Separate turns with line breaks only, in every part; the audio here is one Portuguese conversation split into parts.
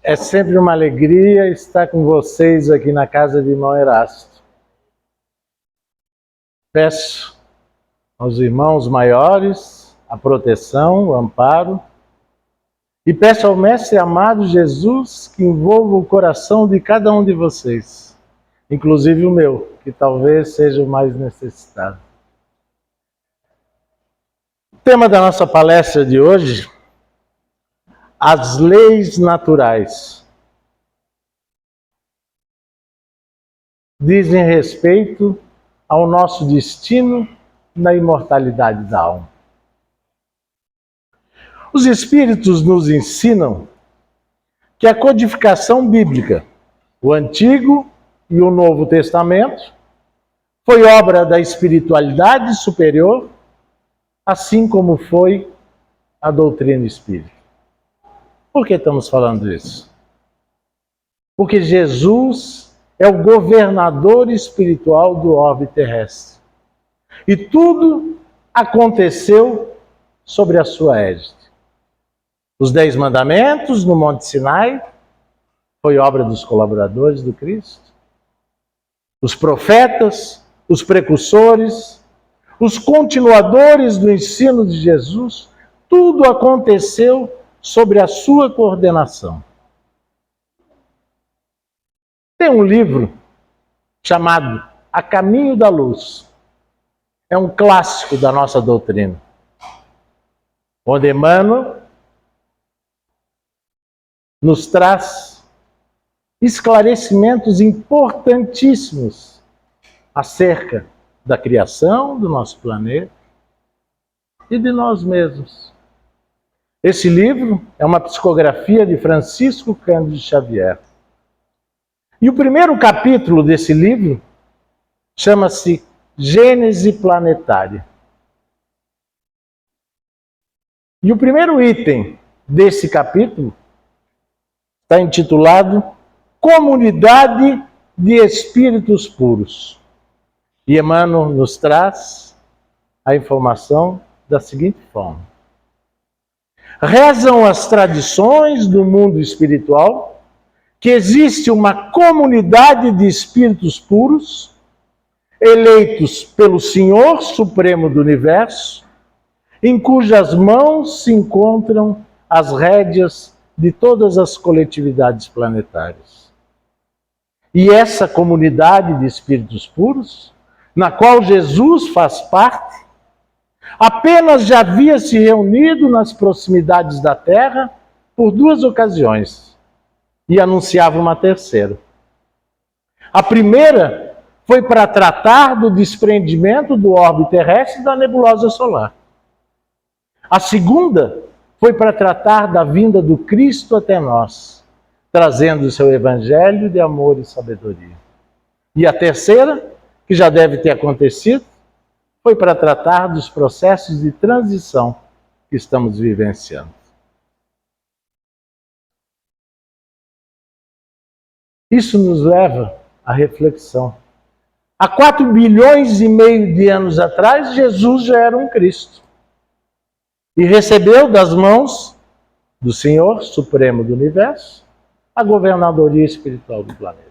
É sempre uma alegria estar com vocês aqui na casa de irmão Erasto. Peço aos irmãos maiores a proteção, o amparo, e peço ao Mestre amado Jesus que envolva o coração de cada um de vocês, inclusive o meu, que talvez seja o mais necessitado. O tema da nossa palestra de hoje: as leis naturais. Dizem respeito ao nosso destino na imortalidade da alma. Os Espíritos nos ensinam que a codificação bíblica, o Antigo e o Novo Testamento, foi obra da espiritualidade superior, assim como foi a doutrina espírita. Por que estamos falando isso? Porque Jesus é o governador espiritual do orbe terrestre. E tudo aconteceu sobre a sua égide. Os 10 mandamentos no Monte Sinai foi obra dos colaboradores do Cristo. Os profetas, os precursores, os continuadores do ensino de Jesus, tudo aconteceu sobre a sua coordenação. Tem um livro chamado A Caminho da Luz. É um clássico da nossa doutrina, onde Emmanuel nos traz esclarecimentos importantíssimos acerca da criação do nosso planeta e de nós mesmos. Esse livro é uma psicografia de Francisco Cândido Xavier. E o primeiro capítulo desse livro chama-se Gênese Planetária. E o primeiro item desse capítulo está intitulado Comunidade de Espíritos Puros. E Emmanuel nos traz a informação da seguinte forma: rezam as tradições do mundo espiritual que existe uma comunidade de espíritos puros, eleitos pelo Senhor Supremo do Universo, em cujas mãos se encontram as rédeas de todas as coletividades planetárias. E essa comunidade de espíritos puros, na qual Jesus faz parte, apenas já havia se reunido nas proximidades da Terra por 2 ocasiões e anunciava uma terceira. A primeira foi para tratar do desprendimento do orbe terrestre da nebulosa solar. A segunda foi para tratar da vinda do Cristo até nós, trazendo o seu evangelho de amor e sabedoria. E a terceira, que já deve ter acontecido, foi para tratar dos processos de transição que estamos vivenciando. Isso nos leva à reflexão. Há 4,5 bilhões de anos atrás, Jesus já era um Cristo. E recebeu das mãos do Senhor Supremo do Universo a governadoria espiritual do planeta.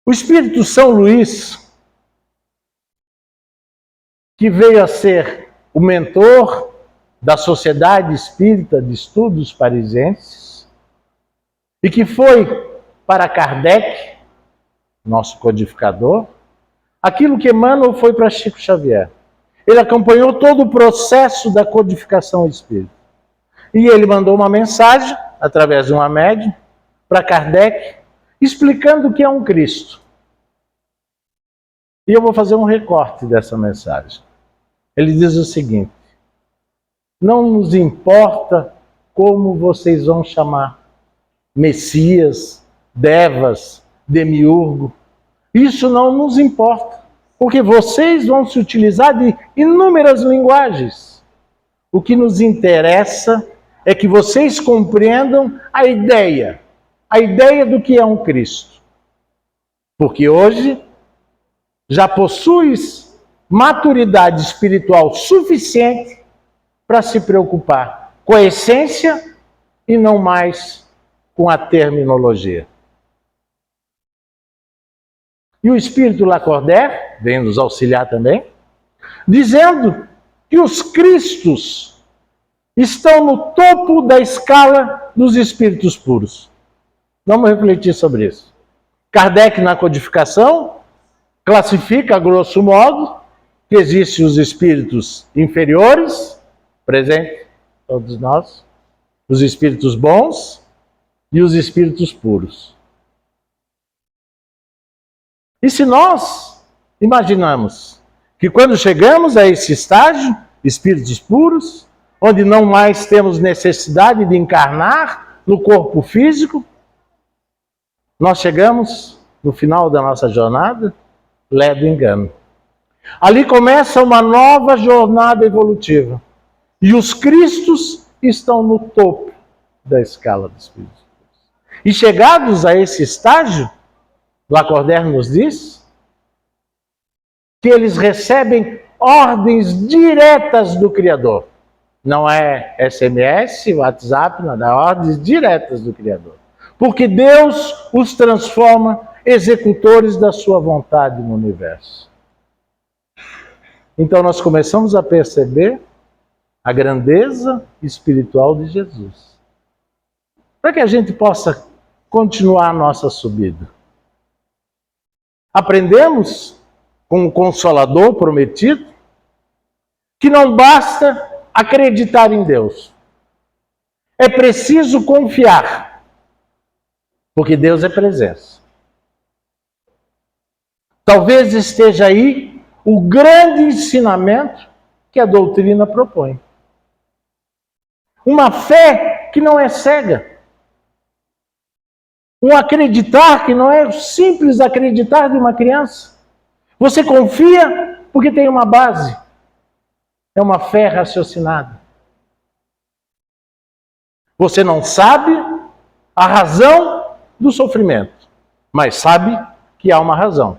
O Espírito São Luís, que veio a ser o mentor da Sociedade Espírita de Estudos Parisenses, e que foi para Kardec, nosso codificador, aquilo que Emmanuel foi para Chico Xavier. Ele acompanhou todo o processo da codificação espírita. E ele mandou uma mensagem, através de uma médium, para Kardec, explicando o que é um Cristo. E eu vou fazer um recorte dessa mensagem. Ele diz o seguinte: não nos importa como vocês vão chamar Messias, Devas, Demiurgo. Isso não nos importa, porque vocês vão se utilizar de inúmeras linguagens. O que nos interessa é que vocês compreendam a ideia do que é um Cristo. Porque hoje já possuis maturidade espiritual suficiente para se preocupar com a essência e não mais com a terminologia. E o Espírito Lacordaire vem nos auxiliar também, dizendo que os Cristos estão no topo da escala dos espíritos puros. Vamos refletir sobre isso. Kardec, na codificação, classifica, a grosso modo, que existem os espíritos inferiores, presentes todos nós, os espíritos bons e os espíritos puros. E se nós imaginamos que quando chegamos a esse estágio, espíritos puros, onde não mais temos necessidade de encarnar no corpo físico, nós chegamos no final da nossa jornada, ledo engano. Ali começa uma nova jornada evolutiva. E os Cristos estão no topo da escala dos espíritos. E chegados a esse estágio, Lacordaire nos diz que eles recebem ordens diretas do Criador. Não é SMS, WhatsApp, nada, é ordens diretas do Criador. Porque Deus os transforma executores da sua vontade no universo. Então nós começamos a perceber a grandeza espiritual de Jesus. Para que a gente possa continuar a nossa subida. Aprendemos com o Consolador prometido que não basta acreditar em Deus. É preciso confiar, porque Deus é presença. Talvez esteja aí o grande ensinamento que a doutrina propõe. Uma fé que não é cega. Um acreditar que não é o simples acreditar de uma criança. Você confia porque tem uma base. É uma fé raciocinada. Você não sabe a razão do sofrimento, mas sabe que há uma razão.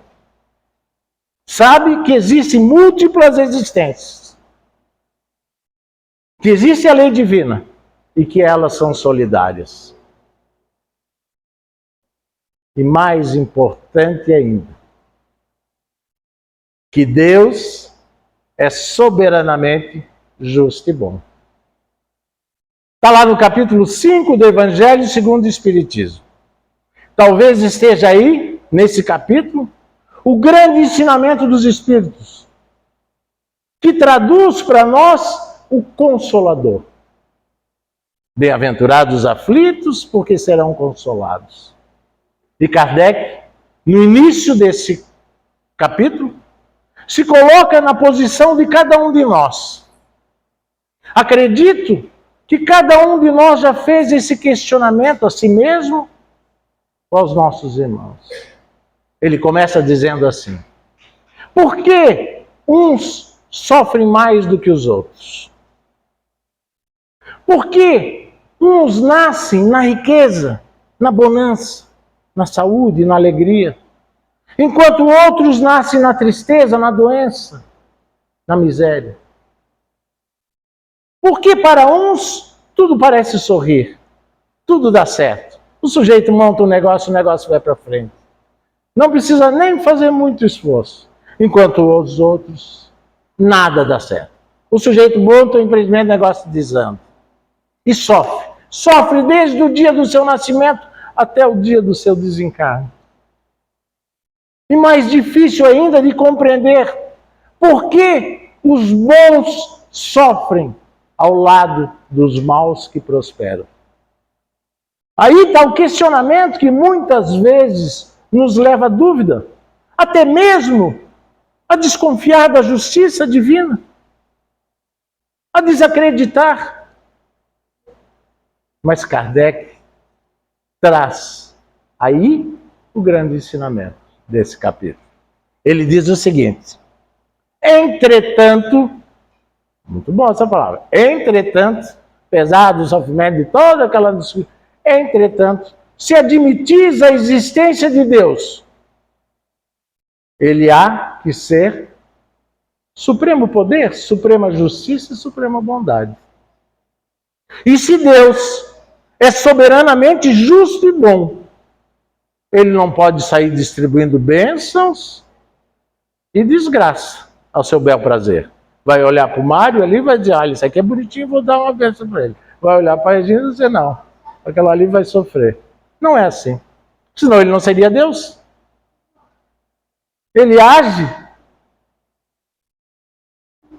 Sabe que existem múltiplas existências. Que existe a lei divina e que elas são solidárias. E mais importante ainda, que Deus é soberanamente justo e bom. Está lá no capítulo 5 do Evangelho segundo o Espiritismo. Talvez esteja aí, nesse capítulo, o grande ensinamento dos Espíritos, que traduz para nós o Consolador. Bem-aventurados os aflitos, porque serão consolados. E Kardec, no início desse capítulo, se coloca na posição de cada um de nós. Acredito que cada um de nós já fez esse questionamento a si mesmo ou aos nossos irmãos. Ele começa dizendo assim: por que uns sofrem mais do que os outros? Por que uns nascem na riqueza, na bonança, na saúde, na alegria, enquanto outros nascem na tristeza, na doença, na miséria? Por que para uns tudo parece sorrir, tudo dá certo? O sujeito monta um negócio, o negócio vai para frente. Não precisa nem fazer muito esforço. Enquanto os outros, nada dá certo. O sujeito monta um empreendimento, o negócio desanda. E sofre. Sofre desde o dia do seu nascimento até o dia do seu desencarne. E mais difícil ainda de compreender por que os bons sofrem ao lado dos maus que prosperam. Aí está o questionamento que muitas vezes nos leva a dúvida, até mesmo a desconfiar da justiça divina, a desacreditar. Mas Kardec traz aí o grande ensinamento desse capítulo. Ele diz o seguinte: entretanto, muito bom essa palavra, entretanto, apesar do sofrimento de toda aquela discussão, entretanto, se admitis a existência de Deus, ele há que ser supremo poder, suprema justiça e suprema bondade. E se Deus é soberanamente justo e bom. Ele não pode sair distribuindo bênçãos e desgraça ao seu bel prazer. Vai olhar para o Mário ali e vai dizer, olha, isso aqui é bonitinho, vou dar uma bênção para ele. Vai olhar para a Regina e dizer, não, aquela ali vai sofrer. Não é assim. Senão ele não seria Deus. Ele age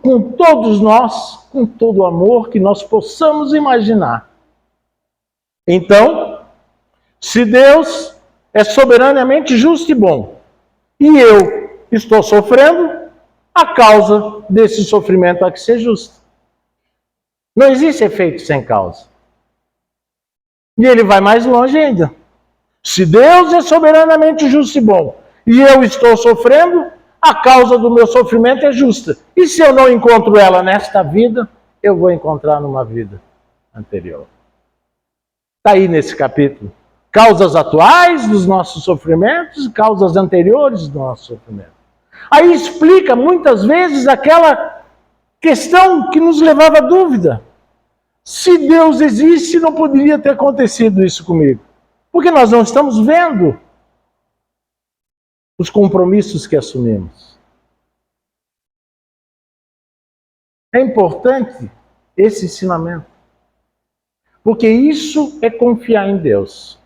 com todos nós, com todo o amor que nós possamos imaginar. Então, se Deus é soberanamente justo e bom, e eu estou sofrendo, a causa desse sofrimento há que ser justa. Não existe efeito sem causa. E ele vai mais longe ainda. Se Deus é soberanamente justo e bom, e eu estou sofrendo, a causa do meu sofrimento é justa. E se eu não encontro ela nesta vida, eu vou encontrar numa vida anterior. Está aí nesse capítulo. Causas atuais dos nossos sofrimentos e causas anteriores do nosso sofrimento. Aí explica muitas vezes aquela questão que nos levava à dúvida. Se Deus existe, não poderia ter acontecido isso comigo. Porque nós não estamos vendo os compromissos que assumimos. É importante esse ensinamento. Porque isso é confiar em Deus.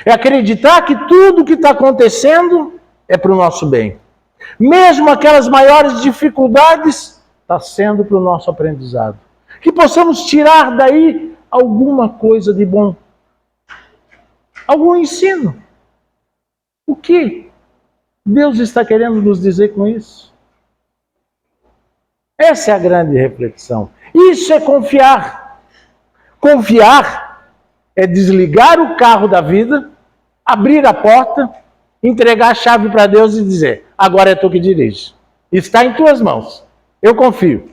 É acreditar que tudo que está acontecendo é para o nosso bem. Mesmo aquelas maiores dificuldades, está sendo para o nosso aprendizado. Que possamos tirar daí alguma coisa de bom. Algum ensino. O que Deus está querendo nos dizer com isso? Essa é a grande reflexão. Isso é confiar. Confiar é desligar o carro da vida, abrir a porta, entregar a chave para Deus e dizer, agora é tu que dirige. Está em tuas mãos. Eu confio.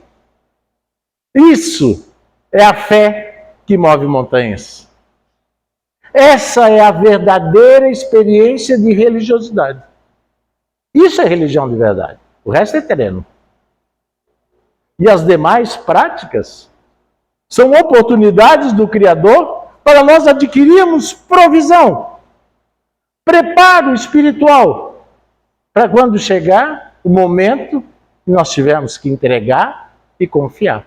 Isso é a fé que move montanhas. Essa é a verdadeira experiência de religiosidade. Isso é religião de verdade. O resto é terreno. E as demais práticas são oportunidades do Criador para nós adquirirmos provisão, preparo espiritual, para quando chegar o momento que nós tivermos que entregar e confiar.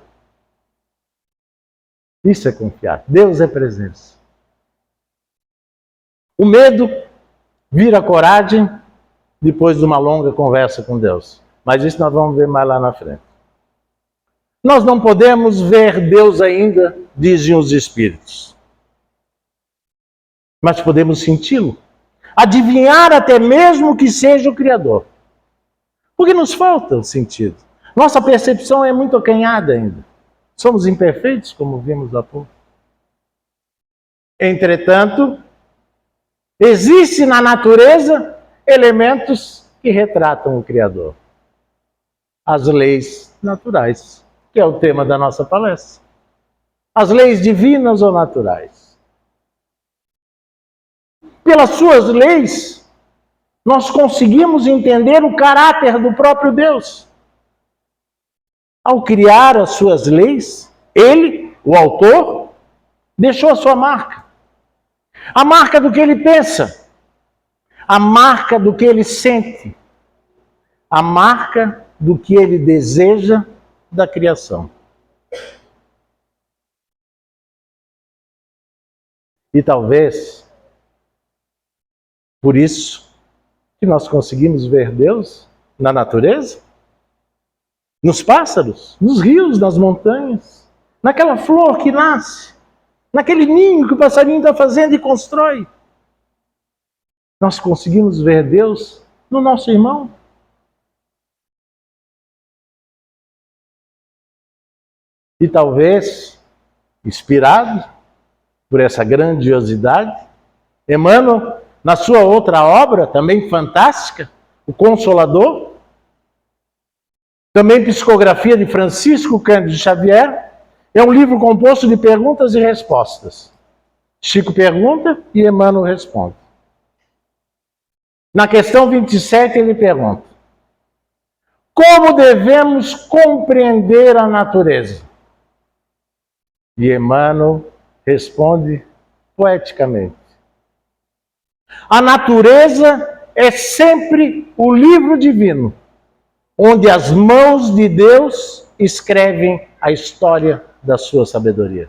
Isso é confiar. Deus é presença. O medo vira coragem depois de uma longa conversa com Deus. Mas isso nós vamos ver mais lá na frente. Nós não podemos ver Deus ainda, dizem os Espíritos. Mas podemos senti-lo. Adivinhar até mesmo que seja o Criador. Porque nos falta o sentido. Nossa percepção é muito acanhada ainda. Somos imperfeitos, como vimos há pouco. Entretanto, existe na natureza elementos que retratam o Criador. As leis naturais, que é o tema da nossa palestra. As leis divinas ou naturais. Pelas suas leis, nós conseguimos entender o caráter do próprio Deus. Ao criar as suas leis, ele, o autor, deixou a sua marca. A marca do que ele pensa. A marca do que ele sente. A marca do que ele deseja da criação. E talvez, por isso, que nós conseguimos ver Deus na natureza, nos pássaros, nos rios, nas montanhas, naquela flor que nasce, naquele ninho que o passarinho está fazendo e constrói. Nós conseguimos ver Deus no nosso irmão. E talvez, inspirado por essa grandiosidade, Emmanuel, na sua outra obra, também fantástica, O Consolador, também psicografia de Francisco Cândido Xavier, é um livro composto de perguntas e respostas. Chico pergunta e Emmanuel responde. Na questão 27 ele pergunta: como devemos compreender a natureza? E Emmanuel responde poeticamente. A natureza é sempre o livro divino, onde as mãos de Deus escrevem a história da sua sabedoria.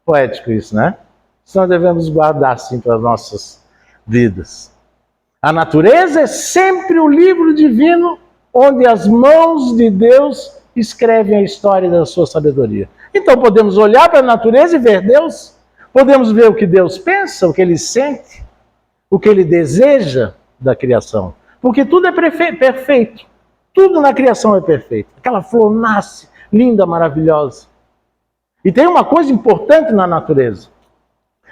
Poético isso, né? Isso nós devemos guardar assim para as nossas vidas. A natureza é sempre o livro divino, onde as mãos de Deus escrevem a história da sua sabedoria. Então podemos olhar para a natureza e ver Deus. Podemos ver o que Deus pensa, o que Ele sente, o que Ele deseja da criação. Porque tudo é perfeito. Tudo na criação é perfeito. Aquela flor nasce, linda, maravilhosa. E tem uma coisa importante na natureza.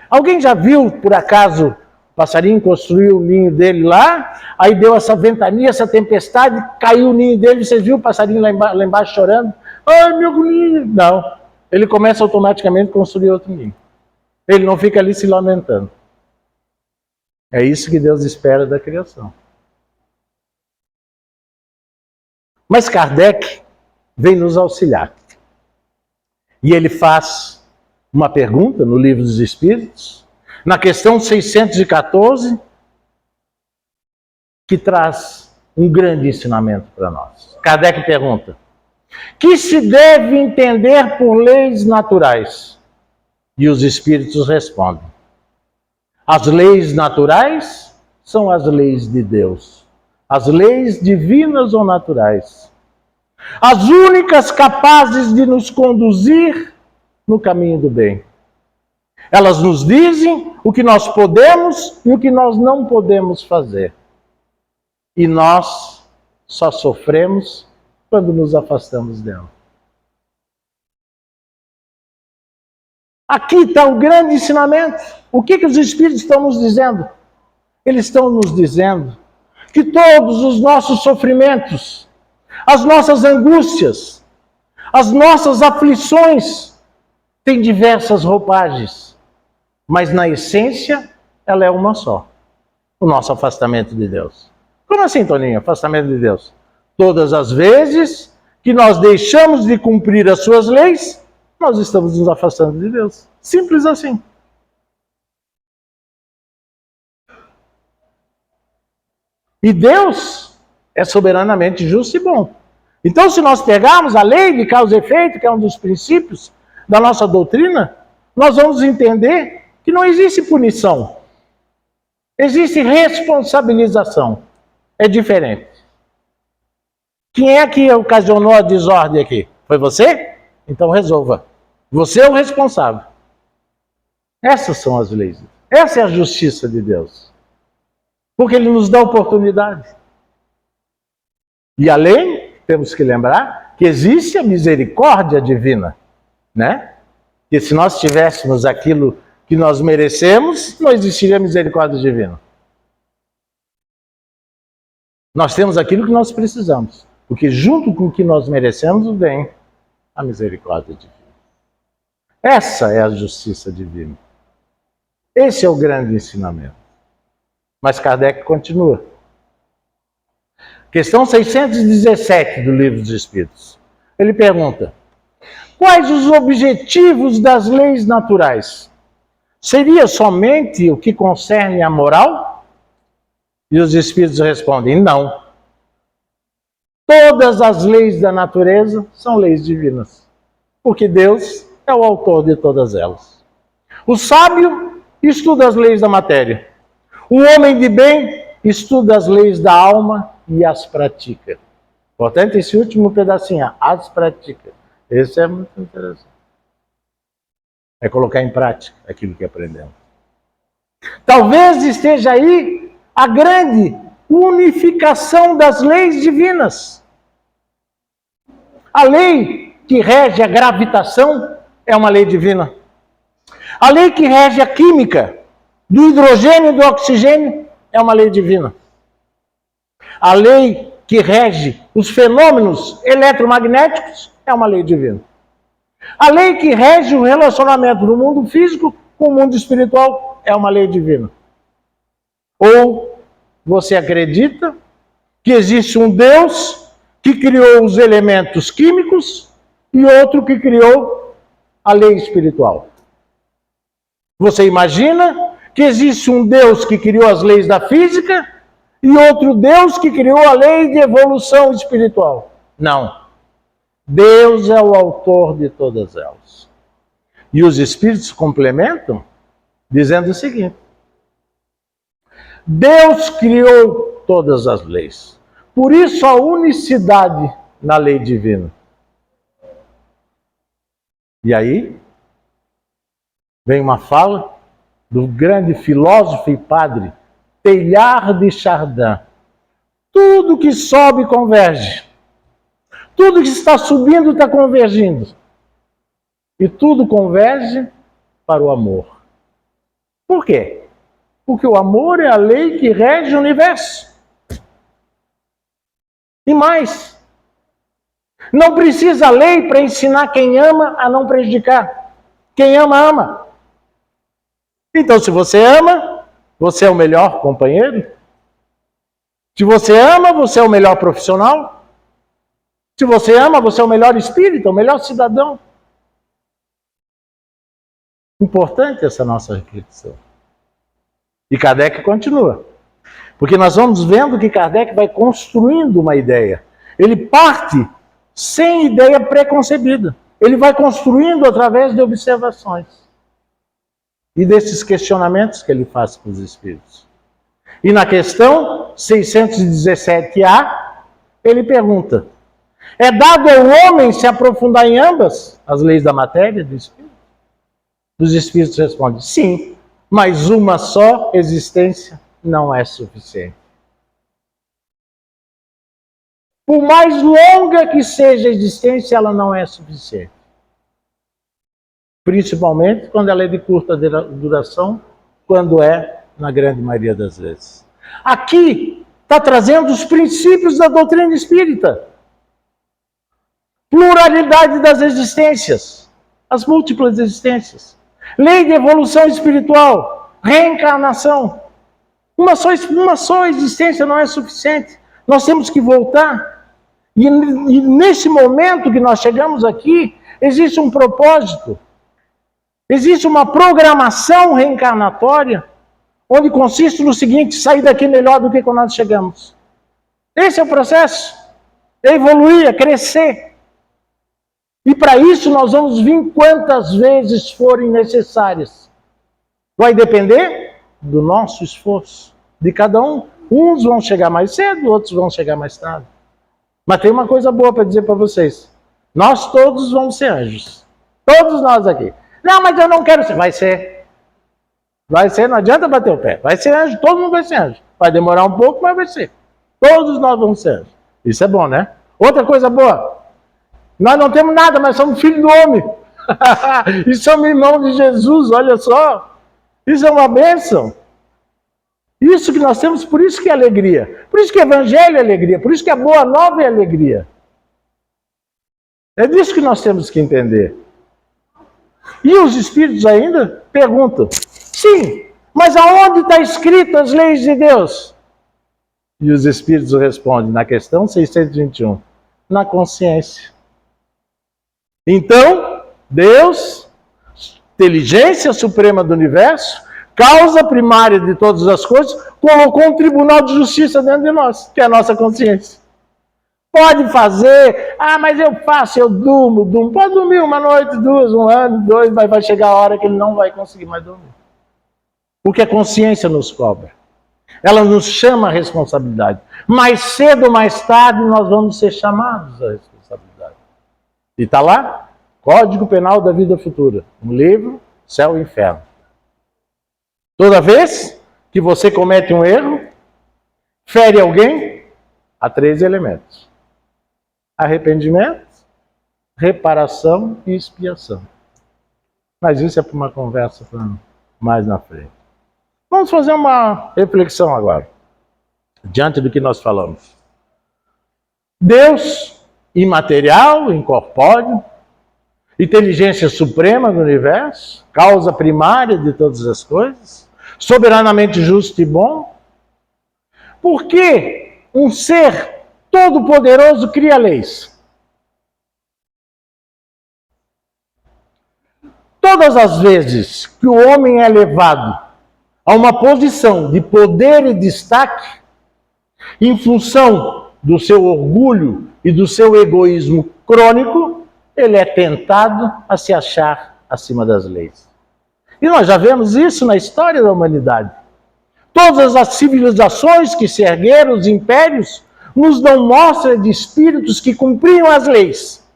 Alguém já viu, por acaso, o passarinho construiu o ninho dele lá, aí deu essa ventania, essa tempestade, caiu o ninho dele, vocês viram o passarinho lá embaixo chorando? Ai, meu ninho! Não. Ele começa automaticamente a construir outro ninho. Ele não fica ali se lamentando. É isso que Deus espera da criação. Mas Kardec vem nos auxiliar. E ele faz uma pergunta no Livro dos Espíritos, na questão 614, que traz um grande ensinamento para nós. Kardec pergunta: que se deve entender por leis naturais? E os Espíritos respondem: as leis naturais são as leis de Deus, as leis divinas ou naturais, as únicas capazes de nos conduzir no caminho do bem. Elas nos dizem o que nós podemos e o que nós não podemos fazer. E nós só sofremos quando nos afastamos dela. Aqui está o grande ensinamento. O que os Espíritos estão nos dizendo? Eles estão nos dizendo que todos os nossos sofrimentos, as nossas angústias, as nossas aflições têm diversas roupagens, mas na essência ela é uma só: o nosso afastamento de Deus. Como assim, Toninho, afastamento de Deus? Todas as vezes que nós deixamos de cumprir as suas leis, nós estamos nos afastando de Deus. Simples assim. E Deus é soberanamente justo e bom. Então, se nós pegarmos a lei de causa e efeito, que é um dos princípios da nossa doutrina, nós vamos entender que não existe punição. Existe responsabilização. É diferente. Quem é que ocasionou a desordem aqui? Foi você? Então resolva. Você é o responsável. Essas são as leis. Essa é a justiça de Deus. Porque Ele nos dá oportunidade. E além, temos que lembrar que existe a misericórdia divina, né? Que se nós tivéssemos aquilo que nós merecemos, não existiria misericórdia divina. Nós temos aquilo que nós precisamos. Porque junto com o que nós merecemos vem a misericórdia divina. Essa é a justiça divina. Esse é o grande ensinamento. Mas Kardec continua. Questão 617 do Livro dos Espíritos. Ele pergunta: quais os objetivos das leis naturais? Seria somente o que concerne à moral? E os Espíritos respondem: não. Todas as leis da natureza são leis divinas, porque Deus é o autor de todas elas. O sábio estuda as leis da matéria. O homem de bem estuda as leis da alma e as pratica. Portanto, esse último pedacinho, as pratica. Esse é muito interessante. É colocar em prática aquilo que aprendemos. Talvez esteja aí a grande unificação das leis divinas. A lei que rege a gravitação é uma lei divina. A lei que rege a química do hidrogênio e do oxigênio é uma lei divina. A lei que rege os fenômenos eletromagnéticos é uma lei divina. A lei que rege o relacionamento do mundo físico com o mundo espiritual é uma lei divina. Ou você acredita que existe um Deus que criou os elementos químicos e outro que criou a lei espiritual? Você imagina que existe um Deus que criou as leis da física e outro Deus que criou a lei de evolução espiritual? Não. Deus é o autor de todas elas. E os espíritos complementam dizendo o seguinte: Deus criou todas as leis. Por isso a unicidade na lei divina. E aí vem uma fala do grande filósofo e padre Teilhard de Chardin. Tudo que sobe converge. Tudo que está subindo está convergindo. E tudo converge para o amor. Por quê? Porque o amor é a lei que rege o universo. E mais, não precisa lei para ensinar quem ama a não prejudicar. Quem ama, ama. Então, se você ama, você é o melhor companheiro. Se você ama, você é o melhor profissional. Se você ama, você é o melhor espírito, o melhor cidadão. Importante essa nossa reflexão. E Kardec continua. Porque nós vamos vendo que Kardec vai construindo uma ideia. Ele parte sem ideia preconcebida. Ele vai construindo através de observações. E desses questionamentos que ele faz para os espíritos. E na questão 617A, ele pergunta: é dado ao homem se aprofundar em ambas as leis da matéria e do espírito? Os espíritos respondem: sim, mas uma só existência não é suficiente. Por mais longa que seja a existência, ela não é suficiente. Principalmente quando ela é de curta duração, quando é na grande maioria das vezes. Aqui está trazendo os princípios da doutrina espírita. Pluralidade das existências, as múltiplas existências. Lei de evolução espiritual, reencarnação. Uma só existência não é suficiente. Nós temos que voltar. E nesse momento que nós chegamos aqui, existe um propósito. Existe uma programação reencarnatória, onde consiste no seguinte: sair daqui melhor do que quando nós chegamos. Esse é o processo. É evoluir, é crescer. E para isso nós vamos vir quantas vezes forem necessárias. Vai depender do nosso esforço, de cada um. Uns vão chegar mais cedo, outros vão chegar mais tarde. Mas tem uma coisa boa para dizer para vocês. Nós todos vamos ser anjos. Todos nós aqui. Não, mas eu não quero ser. Vai ser. Vai ser, não adianta bater o pé. Vai ser anjo, todo mundo vai ser anjo. Vai demorar um pouco, mas vai ser. Todos nós vamos ser anjos. Isso é bom, né? Outra coisa boa. Nós não temos nada, mas somos filhos do homem. E somos irmãos de Jesus, olha só. Isso é uma bênção. Isso que nós temos, por isso que é alegria. Por isso que o evangelho é alegria. Por isso que a boa nova é alegria. É disso que nós temos que entender. E os espíritos ainda perguntam: sim, mas aonde está escrito as leis de Deus? E os espíritos respondem na questão 621, na consciência. Então, Deus, inteligência suprema do universo, causa primária de todas as coisas, colocou um tribunal de justiça dentro de nós, que é a nossa consciência. Pode fazer, mas eu faço, eu durmo. Pode dormir uma noite, duas, um ano, dois, mas vai chegar a hora que ele não vai conseguir mais dormir. Porque a consciência nos cobra. Ela nos chama a responsabilidade. Mais cedo ou mais tarde nós vamos ser chamados à responsabilidade. E está lá, Código Penal da Vida Futura, um livro, Céu e Inferno. Toda vez que você comete um erro, fere alguém, há 3 elementos: arrependimento, reparação e expiação. Mas isso é para uma conversa mais na frente. Vamos fazer uma reflexão agora, diante do que nós falamos. Deus, imaterial, incorpóreo, inteligência suprema do universo, causa primária de todas as coisas, soberanamente justo e bom. Por que um ser todo-poderoso cria leis? Todas as vezes que o homem é levado a uma posição de poder e destaque, em função do seu orgulho e do seu egoísmo crônico, ele é tentado a se achar acima das leis. E nós já vemos isso na história da humanidade. Todas as civilizações que se ergueram, os impérios, nos dão mostra de espíritos que cumpriam as leis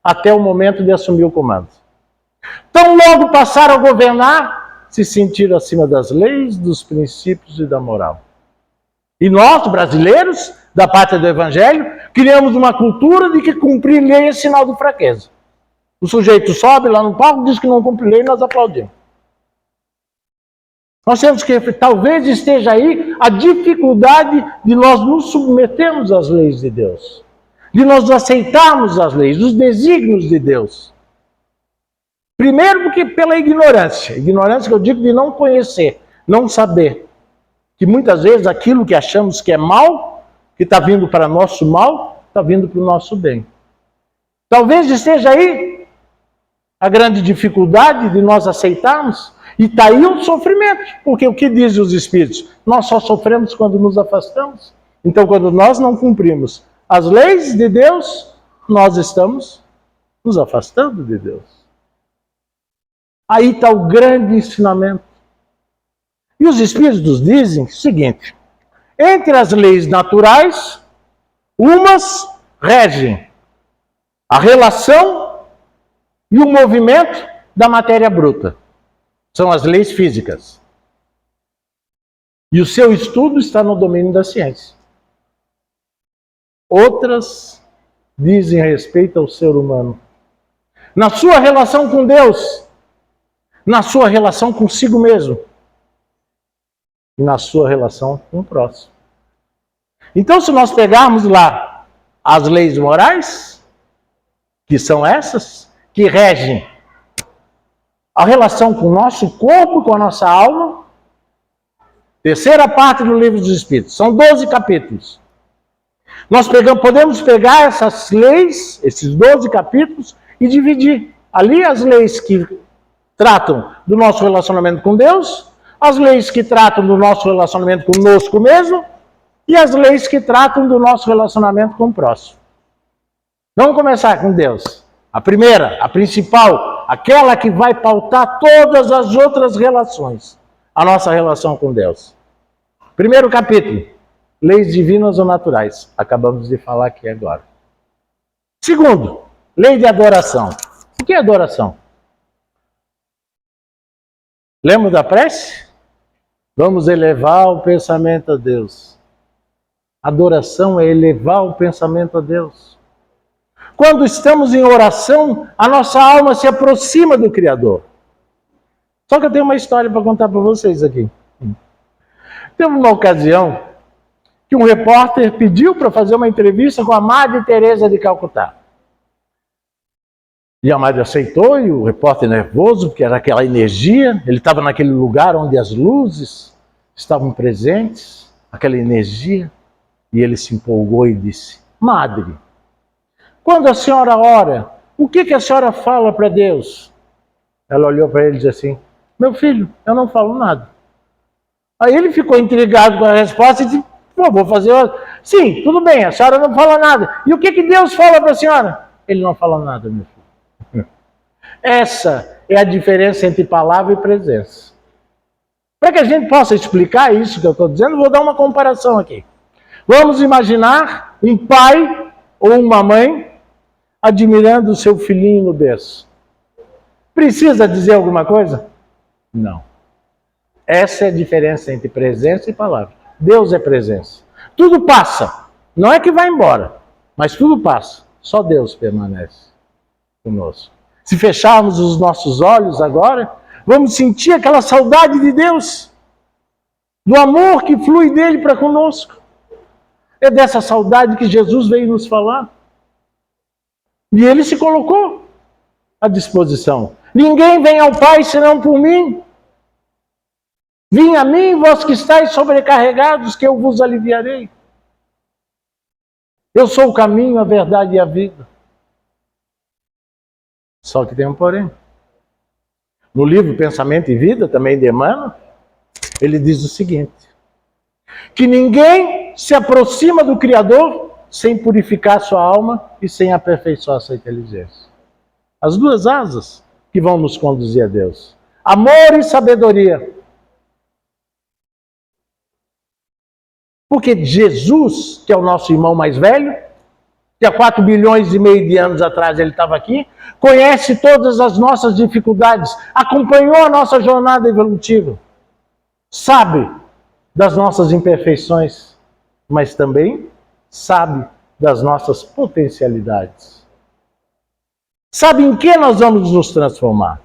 até o momento de assumir o comando. Tão logo passaram a governar, se sentiram acima das leis, dos princípios e da moral. E nós, brasileiros, da pátria do Evangelho, criamos uma cultura de que cumprir lei é sinal de fraqueza. O sujeito sobe lá no palco, diz que não cumpre lei e nós aplaudimos. Nós temos que, talvez esteja aí a dificuldade de nós nos submetermos às leis de Deus, de nós aceitarmos as leis, os desígnios de Deus. Primeiro porque pela ignorância que eu digo de não conhecer, não saber, que muitas vezes aquilo que achamos que é mal, que está vindo para nosso mal, está vindo para o nosso bem. Talvez esteja aí a grande dificuldade de nós aceitarmos. E está aí o sofrimento, porque o que dizem os Espíritos? Nós só sofremos quando nos afastamos. Então, quando nós não cumprimos as leis de Deus, nós estamos nos afastando de Deus. Aí está o grande ensinamento. E os Espíritos dizem o seguinte: entre as leis naturais, umas regem a relação e o movimento da matéria bruta. São as leis físicas. E o seu estudo está no domínio da ciência. Outras dizem respeito ao ser humano. Na sua relação com Deus, na sua relação consigo mesmo e na sua relação com o próximo. Então, se nós pegarmos lá as leis morais, que são essas, que regem a relação com o nosso corpo, com a nossa alma, terceira parte do Livro dos Espíritos, são 12 capítulos. Nós podemos pegar essas leis, esses 12 capítulos, e dividir. Ali as leis que tratam do nosso relacionamento com Deus, as leis que tratam do nosso relacionamento conosco mesmo, e as leis que tratam do nosso relacionamento com o próximo. Vamos começar com Deus. A primeira, a principal, aquela que vai pautar todas as outras relações, a nossa relação com Deus. Primeiro capítulo, leis divinas ou naturais. Acabamos de falar aqui agora. Segundo, lei de adoração. O que é adoração? Lembra da prece? Vamos elevar o pensamento a Deus. Adoração é elevar o pensamento a Deus. Quando estamos em oração, a nossa alma se aproxima do Criador. Só que eu tenho uma história para contar para vocês aqui. Teve uma ocasião que um repórter pediu para fazer uma entrevista com a Madre Teresa de Calcutá. E a Madre aceitou, e o repórter nervoso, porque era aquela energia, ele estava naquele lugar onde as luzes estavam presentes, aquela energia, e ele se empolgou e disse: Madre, quando a senhora ora, o que a senhora fala para Deus? Ela olhou para ele e disse assim: meu filho, eu não falo nada. Aí ele ficou intrigado com a resposta e disse: pô, vou fazer outra. Sim, tudo bem, a senhora não fala nada. E o que Deus fala para a senhora? Ele não fala nada, meu filho. Essa é a diferença entre palavra e presença. Para que a gente possa explicar isso que eu estou dizendo, vou dar uma comparação aqui. Vamos imaginar um pai ou uma mãe admirando o seu filhinho no berço. Precisa dizer alguma coisa? Não. Essa é a diferença entre presença e palavra. Deus é presença. Tudo passa. Não é que vai embora, mas tudo passa. Só Deus permanece conosco. Se fecharmos os nossos olhos agora, vamos sentir aquela saudade de Deus, do amor que flui dele para conosco. É dessa saudade que Jesus veio nos falar. E ele se colocou à disposição. Ninguém vem ao Pai senão por mim. Vinde a mim, vós que estáis sobrecarregados, que eu vos aliviarei. Eu sou o caminho, a verdade e a vida. Só que tem um porém. no livro Pensamento e Vida, também de Emmanuel, ele diz o seguinte: que ninguém se aproxima do Criador sem purificar sua alma e sem aperfeiçoar sua inteligência. As duas asas que vão nos conduzir a Deus: amor e sabedoria. Porque Jesus, que é o nosso irmão mais velho, que há 4 bilhões e meio de anos atrás ele estava aqui, conhece todas as nossas dificuldades, acompanhou a nossa jornada evolutiva, sabe das nossas imperfeições, mas também sabe das nossas potencialidades. Sabe em que nós vamos nos transformar?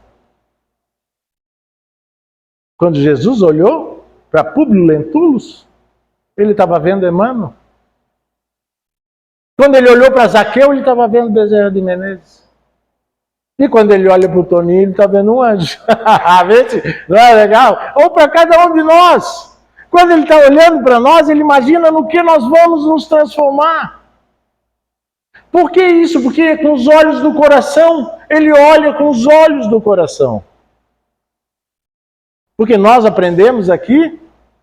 Quando Jesus olhou para Públio Lentulus, ele estava vendo Emmanuel. Quando ele olhou para Zaqueu, ele estava vendo Bezerra de Menezes. E quando ele olha para o Toninho, ele está vendo um anjo. Não é legal? Ou para cada um de nós. Quando ele está olhando para nós, ele imagina no que nós vamos nos transformar. Por que isso? Porque com os olhos do coração, ele olha com os olhos do coração. Porque nós aprendemos aqui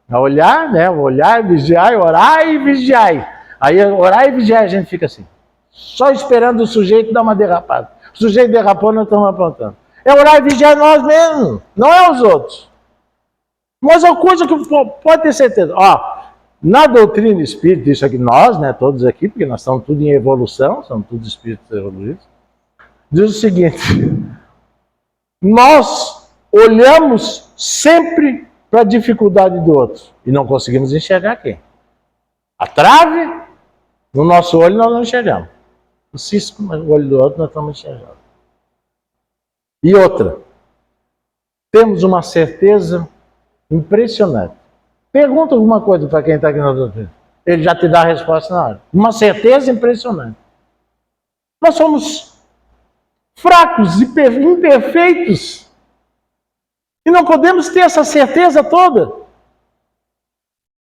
a olhar, né? Olhar, vigiar, orar e vigiar. Aí orar e vigiar, a gente fica assim, só esperando o sujeito dar uma derrapada. O sujeito derrapou, nós estamos apontando. É orar e vigiar nós mesmos, não é os outros. Mas é uma coisa que pode ter certeza. Ó, na doutrina espírita, isso aqui, nós, né, todos aqui, porque nós estamos tudo em evolução, somos todos espíritos evoluídos, diz o seguinte: nós olhamos sempre para a dificuldade do outro e não conseguimos enxergar quem. A trave, no nosso olho nós não enxergamos. O cisco, mas o olho do outro nós estamos enxergando. E outra, temos uma certeza impressionante. Pergunta alguma coisa para quem está aqui na doutrina. Ele já te dá a resposta na hora. Uma certeza impressionante. Nós somos fracos e imperfeitos. E não podemos ter essa certeza toda.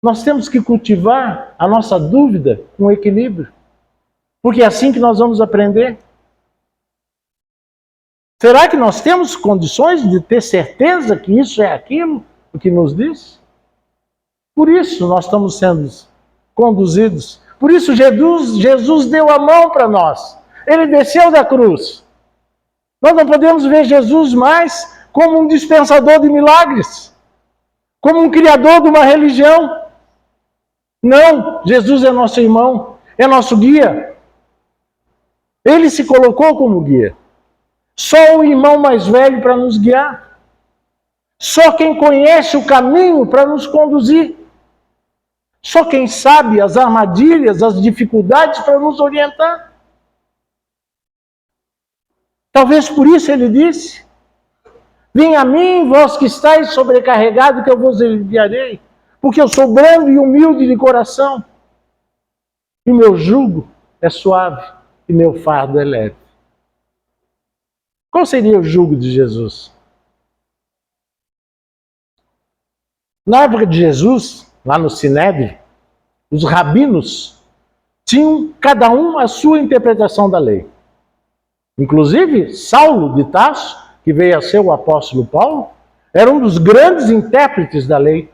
Nós temos que cultivar a nossa dúvida com equilíbrio. Porque é assim que nós vamos aprender. Será que nós temos condições de ter certeza que isso é aquilo, o que nos diz? Por isso nós estamos sendo conduzidos. Por isso Jesus deu a mão para nós. Ele desceu da cruz. Nós não podemos ver Jesus mais como um dispensador de milagres, como um criador de uma religião. Não, Jesus é nosso irmão, é nosso guia. Ele se colocou como guia. Só o irmão mais velho para nos guiar. Só quem conhece o caminho para nos conduzir. Só quem sabe as armadilhas, as dificuldades para nos orientar. Talvez por isso ele disse: vem a mim, vós que estáis sobrecarregados, que eu vos aliviarei. Porque eu sou brando e humilde de coração. E meu jugo é suave e meu fardo é leve. Qual seria o jugo de Jesus? Na época de Jesus, lá no Sinédrio, os rabinos tinham cada um a sua interpretação da lei. Inclusive, Saulo de Tarso, que veio a ser o apóstolo Paulo, era um dos grandes intérpretes da lei.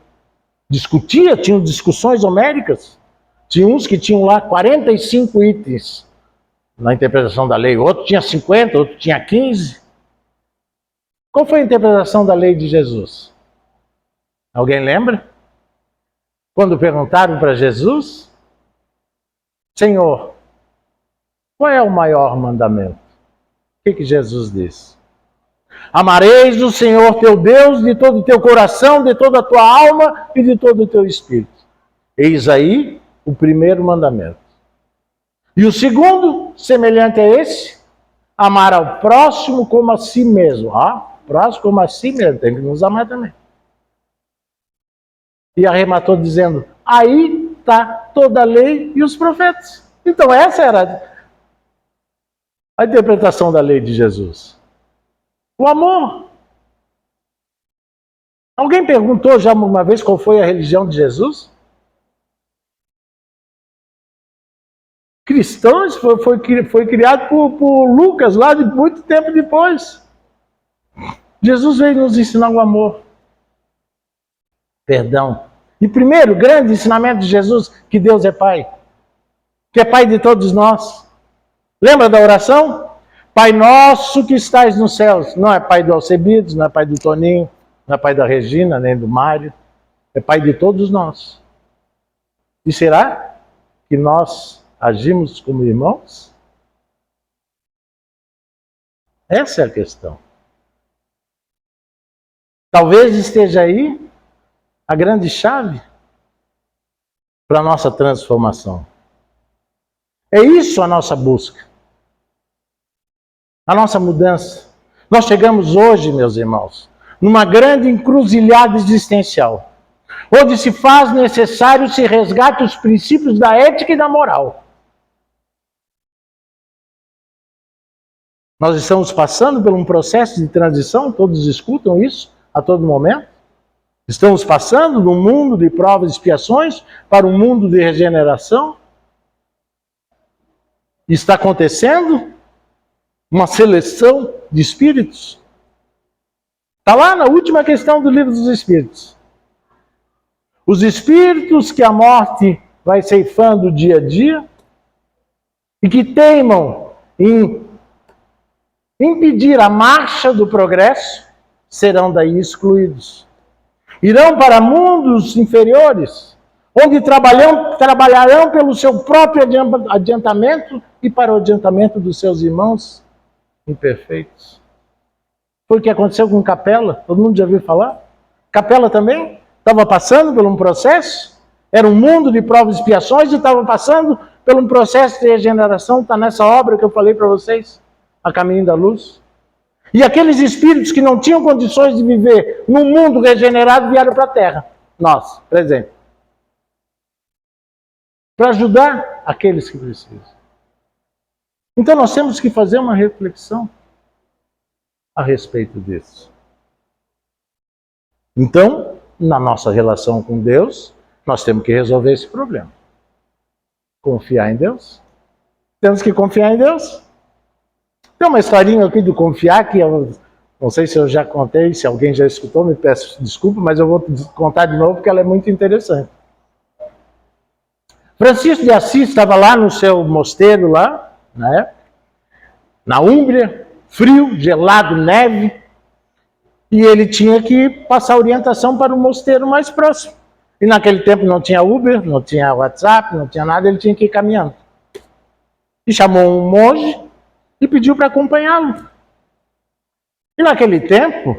Discutia, tinham discussões homéricas. Tinha uns que tinham lá 45 itens na interpretação da lei, outro tinha 50, outro tinha 15. Qual foi a interpretação da lei de Jesus? Alguém lembra? Quando perguntaram para Jesus: Senhor, qual é o maior mandamento? O que Jesus disse? Amareis o Senhor teu Deus de todo o teu coração, de toda a tua alma e de todo o teu espírito. Eis aí o primeiro mandamento. E o segundo, semelhante a esse, amar ao próximo como a si mesmo. Próximo como a si mesmo, tem que nos amar também. E arrematou dizendo: aí está toda a lei e os profetas. Então essa era a interpretação da lei de Jesus. O amor. Alguém perguntou já uma vez qual foi a religião de Jesus? Cristãos, foi criado por Lucas lá de muito tempo depois. Jesus veio nos ensinar o amor. Perdão. E primeiro, grande ensinamento de Jesus, que Deus é Pai. Que é Pai de todos nós. Lembra da oração? Pai nosso que estais nos céus. Não é Pai do Alcebiades, não é Pai do Toninho, não é Pai da Regina, nem do Mário. É Pai de todos nós. E será que nós agimos como irmãos? Essa é a questão. Talvez esteja aí a grande chave para a nossa transformação. É isso a nossa busca. A nossa mudança. Nós chegamos hoje, meus irmãos, numa grande encruzilhada existencial, onde se faz necessário se resgate os princípios da ética e da moral. Nós estamos passando por um processo de transição, todos escutam isso a todo momento. Estamos passando de um mundo de provas e expiações para um mundo de regeneração. Está acontecendo uma seleção de espíritos. Está lá na última questão do Livro dos Espíritos. Os espíritos que a morte vai ceifando dia a dia e que teimam em impedir a marcha do progresso, serão daí excluídos. Irão para mundos inferiores, onde trabalharão pelo seu próprio adiantamento e para o adiantamento dos seus irmãos imperfeitos. Foi o que aconteceu com Capela, todo mundo já ouviu falar? Capela também estava passando por um processo, era um mundo de provas e expiações e estava passando por um processo de regeneração, está nessa obra que eu falei para vocês, A Caminho da Luz. E aqueles espíritos que não tinham condições de viver num mundo regenerado vieram para a Terra, nós, presente, para ajudar aqueles que precisam. Então nós temos que fazer uma reflexão a respeito disso. Então, na nossa relação com Deus, nós temos que resolver esse problema. Confiar em Deus. Temos que confiar em Deus. Tem uma historinha aqui do confiar, que eu não sei se eu já contei, se alguém já escutou, me peço desculpa, mas eu vou contar de novo porque ela é muito interessante. Francisco de Assis estava lá no seu mosteiro, lá, né, na Úmbria, frio, gelado, neve, e ele tinha que passar orientação para o mosteiro mais próximo. E naquele tempo não tinha Uber, não tinha WhatsApp, não tinha nada, ele tinha que ir caminhando. E chamou um monge e pediu para acompanhá-lo. E naquele tempo,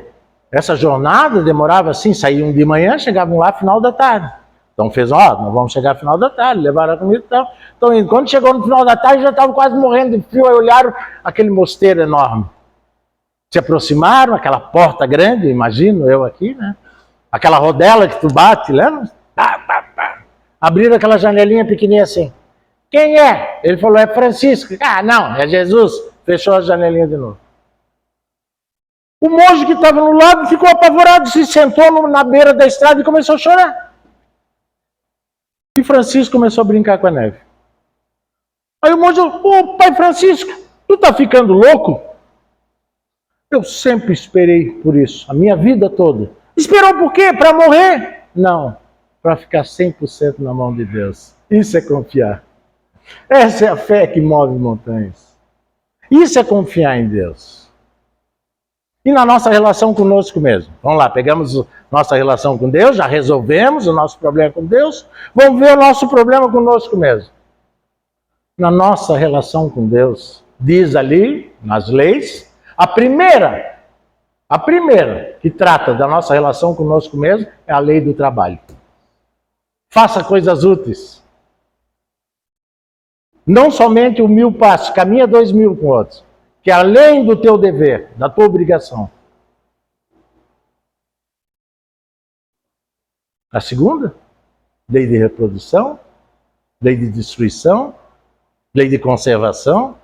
essa jornada demorava assim, saíam de manhã, chegavam lá no final da tarde. Então fez, nós vamos chegar no final da tarde, levaram a comida e tal. Então, quando chegou no final da tarde, já estavam quase morrendo de frio, aí olharam aquele mosteiro enorme. Se aproximaram, aquela porta grande, imagino eu aqui, né? Aquela rodela que tu bate, lembra? Abriram aquela janelinha pequenininha assim. Quem é? Ele falou, é Francisco. Ah, não, é Jesus. Fechou a janelinha de novo. O monge que estava no lado ficou apavorado, se sentou na beira da estrada e começou a chorar. E Francisco começou a brincar com a neve. Aí o monge falou, pai Francisco, tu tá ficando louco? Eu sempre esperei por isso, a minha vida toda. Esperou por quê? Para morrer? Não, para ficar 100% na mão de Deus. Isso é confiar. Essa é a fé que move montanhas. Isso é confiar em Deus. E na nossa relação conosco mesmo. Vamos lá, pegamos nossa relação com Deus, já resolvemos o nosso problema com Deus, vamos ver o nosso problema conosco mesmo. Na nossa relação com Deus, diz ali, nas leis, a primeira que trata da nossa relação conosco mesmo é a lei do trabalho. Faça coisas úteis. Não somente o 1000 passos, caminha 2000 com outros. Que é além do teu dever, da tua obrigação. A segunda, lei de reprodução, lei de destruição, lei de conservação.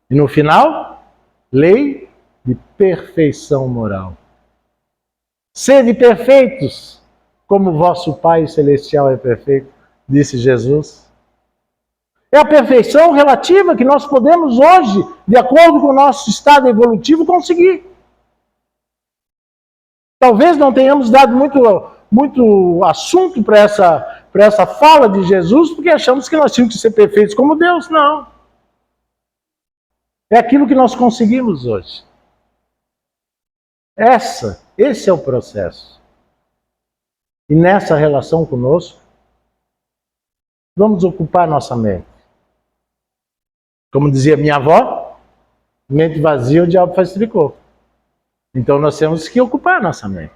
E no final, lei de perfeição moral. Sede perfeitos, como vosso Pai Celestial é perfeito, disse Jesus. É a perfeição relativa que nós podemos hoje, de acordo com o nosso estado evolutivo, conseguir. Talvez não tenhamos dado muito assunto para essa fala de Jesus, porque achamos que nós tínhamos que ser perfeitos como Deus. Não. É aquilo que nós conseguimos hoje. Esse é o processo. E nessa relação conosco, vamos ocupar nossa mente. Como dizia minha avó, mente vazia o diabo faz tricô. Então nós temos que ocupar nossa mente.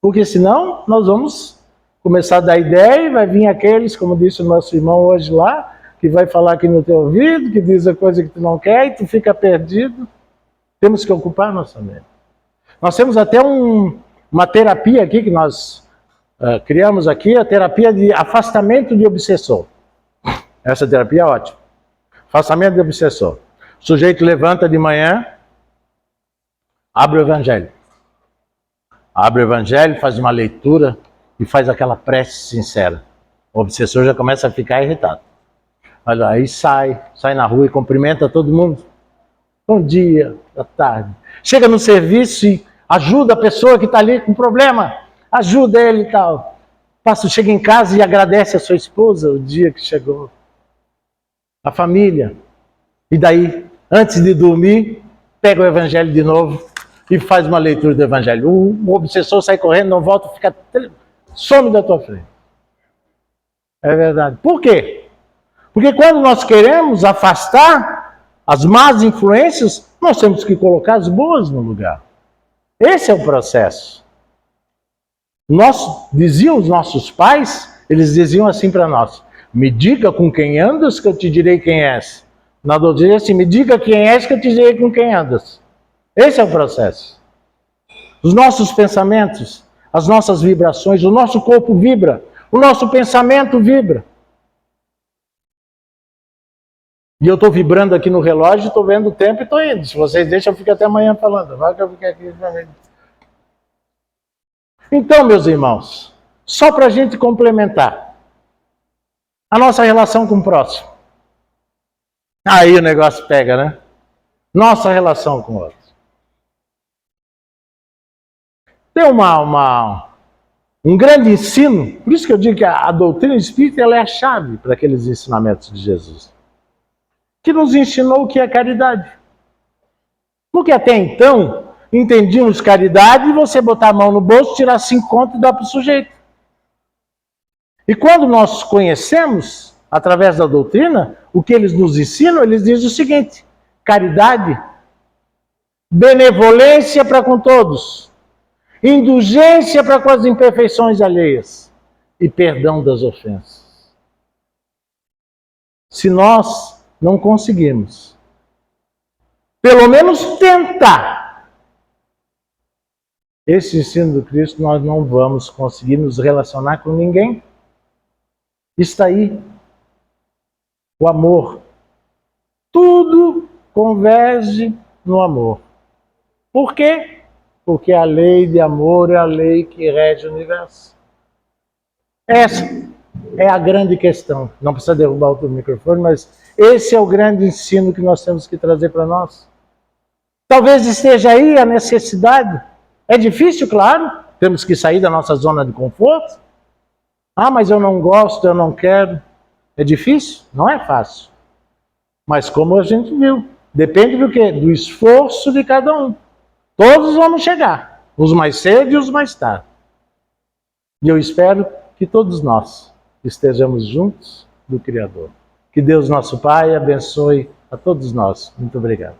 Porque senão nós vamos começar a dar ideia e vai vir aqueles, como disse o nosso irmão hoje lá, que vai falar aqui no teu ouvido, que diz a coisa que tu não quer e tu fica perdido. Temos que ocupar nossa mente. Nós temos até uma terapia aqui que nós criamos aqui, a terapia de afastamento de obsessor. Essa terapia é ótima. Afastamento de obsessor. O sujeito levanta de manhã, abre o Evangelho. Abre o Evangelho, faz uma leitura e faz aquela prece sincera. O obsessor já começa a ficar irritado. Olha, aí sai na rua e cumprimenta todo mundo. Bom dia, boa tarde. Chega no serviço e ajuda a pessoa que está ali com problema. Ajuda ele e tal. Chega em casa e agradece a sua esposa o dia que chegou. A família. E daí, antes de dormir, pega o Evangelho de novo e faz uma leitura do Evangelho. O obsessor sai correndo, não volta, some da tua frente. É verdade. Por quê? Porque quando nós queremos afastar as más influências, nós temos que colocar as boas no lugar. Esse é o processo. Diziam os nossos pais, eles diziam assim para nós: me diga com quem andas que eu te direi quem és. Na doutrina assim, me diga quem és que eu te direi com quem andas. Esse é o processo. Os nossos pensamentos, as nossas vibrações, o nosso corpo vibra, o nosso pensamento vibra. E eu estou vibrando aqui no relógio, estou vendo o tempo e estou indo. Se vocês deixam, eu fico até amanhã falando. Vai que eu fiquei aqui. Então, meus irmãos, só para a gente complementar a nossa relação com o próximo. Aí o negócio pega, né? Nossa relação com o outro. Tem um grande ensino, por isso que eu digo que a doutrina espírita ela é a chave para aqueles ensinamentos de Jesus, que nos ensinou o que é caridade. Porque até então, entendíamos caridade você botar a mão no bolso, tirar 5 contos e dar para o sujeito. E quando nós conhecemos, através da doutrina, o que eles nos ensinam, eles dizem o seguinte: caridade, benevolência para com todos, indulgência para com as imperfeições alheias e perdão das ofensas. Se nós não conseguirmos, pelo menos tentar esse ensino do Cristo, nós não vamos conseguir nos relacionar com ninguém. Está aí o amor. Tudo converge no amor. Por quê? Porque a lei de amor é a lei que rege o universo. Essa é a grande questão. Não precisa derrubar o microfone, mas esse é o grande ensino que nós temos que trazer para nós. Talvez esteja aí a necessidade. É difícil, claro. Temos que sair da nossa zona de conforto. Ah, mas eu não gosto, eu não quero. É difícil? Não é fácil. Mas como a gente viu, depende do quê? Do esforço de cada um. Todos vamos chegar, uns mais cedo e os mais tarde. E eu espero que todos nós estejamos juntos do Criador. Que Deus, nosso Pai, abençoe a todos nós. Muito obrigado.